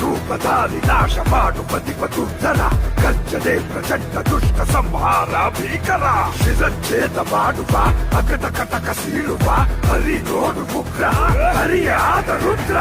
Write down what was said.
ರೂಪಧಾರಿ ನಾಶ ಮಾಡು ಪತಿಪದುರ್ಧರ ಗರ್ಜನೆ ಪ್ರಚಂಡ ದುಷ್ಟ ಸಂಹಾರ ಭೀಕರ ಶಿರಚ್ಛೇದ ಮಾಡುವ ಅಕಟ ಕಟಕ ಸೀಳುವ ಹರಿ ನೋಡು ಉಗ್ರ ಹರಿಯಾದ ರುದ್ರ